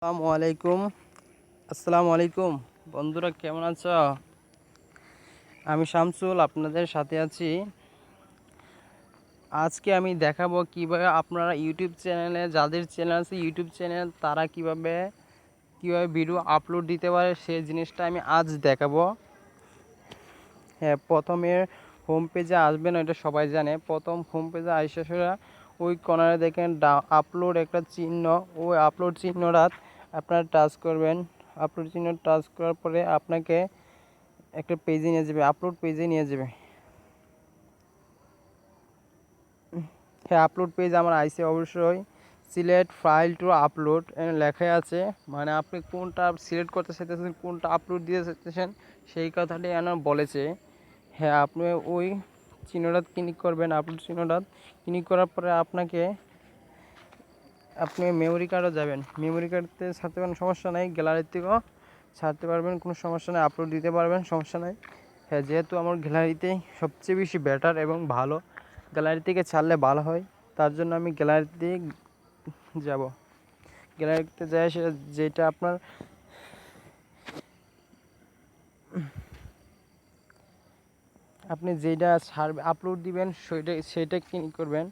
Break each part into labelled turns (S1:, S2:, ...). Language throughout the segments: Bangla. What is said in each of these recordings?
S1: আসসালামু আলাইকুম বন্ধুরা, কেমন আছো? আমি শামসুল আপনাদের সাথে আছি। আজকে আমি দেখাবো কিভাবে আপনারা ইউটিউব চ্যানেলে, যাদের চ্যানেল আছে ইউটিউব চ্যানেল, তারা কিভাবে ভিডিও আপলোড দিতে পারে সেই জিনিসটা আমি আজ দেখাবো। হ্যাঁ, প্রথমে হোম পেজে আসবেন, ওইটা সবাই জানে। প্রথম হোম পেজে আইসা ওই কর্নারে দেখেন আপলোড একটা চিহ্ন, ওই আপলোড চিহ্নটা আপনারা টাচ করবেন। আপলোড চিহ্ন টাচ করার পরে আপনাকে একটা পেজে নিয়ে যাবে, আপলোড পেজে নিয়ে যাবে। হ্যাঁ, আপলোড পেজ আমার আইসে অবশ্যই। সিলেক্ট ফাইল টু আপলোড লেখা আছে, মানে আপনি কোনটা সিলেক্ট করতে চাইতেছেন, কোনটা আপলোড দিতে চাইতেছেন সেই কথাটি আমার বলেছে। হ্যাঁ, আপনি ওই চিহ্নটা ক্লিক করবেন, আপলোড চিহ্নটা ক্লিক করার পরে আপনি মেমোরি কার্ডও যাবেন। মেমোরি কার্ডতে ছাড়তে পারেন, সমস্যা নাই। গ্যালারি থেকেও ছাড়তে পারবেন, কোনো সমস্যা নেই। আপলোড দিতে পারবেন, সমস্যা নাই। হ্যাঁ, যেহেতু আমার গ্যালারিতেই সবচেয়ে বেশি বেটার এবং ভালো, গ্যালারি থেকে ছাড়লে ভালো হয়, তার জন্য আমি গ্যালারিতে যাব। গ্যালারিতে যাই, যেটা আপনার আপনি যেটা ছাড়বে আপলোড দিবেন সেটা ক্লিক করবেন।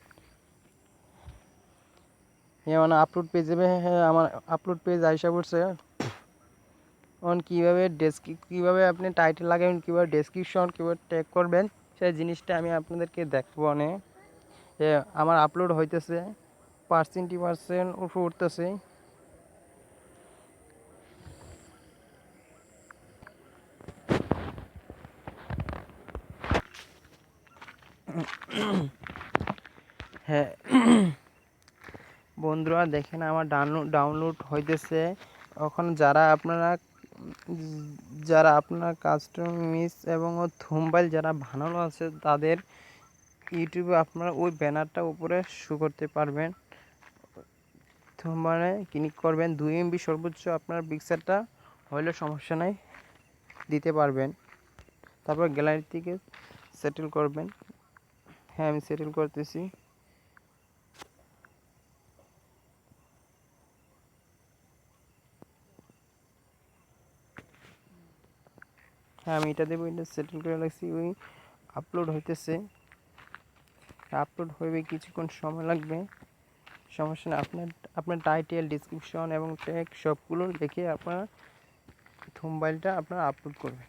S1: হ্যাঁ, মানে আপলোড পেজ যাবে। হ্যাঁ, আমার আপলোড পেজ আইসা পড়ছে। কীভাবে আপনি টাইটেল লাগাবেন, কীভাবে ডেসক্রিপশন, কীভাবে ট্যাগ করবেন, সেই জিনিসটা আমি আপনাদেরকে দেখাবো। আমার আপলোড হইতেছে, 20% উপরে উঠতেছে। হ্যাঁ বন্ধুরা, দেখেন আমার ডাউনলোড হইতেছে। এখন যারা আপনার কাস্টমাইজ এবং থাম্বনেইল যারা বানানো আছে, তাদের ইউটিউবে আপনারা ওই ব্যানারটা উপরে শো করতে পারবেন। থাম্বনেইলে ক্লিক করবেন, 2 MB সর্বোচ্চ আপনার পিকচারটা হইলে সমস্যা নাই, দিতে পারবেন। তারপর গ্যালারি থেকে সেটেল করবেন। হ্যাঁ, আমি সেটেল করতেছি। হ্যাঁ, আমি এটা দেবো, এটা সেটেল করে রাখছি। ওই আপলোড হইতেছে, আপলোড হইবে, কিছুক্ষণ সময় লাগবে, সমস্যা নেই। আপনার টাইটেল, ডিসক্রিপশন এবং ট্যাগ সবগুলো লিখে আপনার থাম্বনেইলটা আপনার আপলোড করবেন।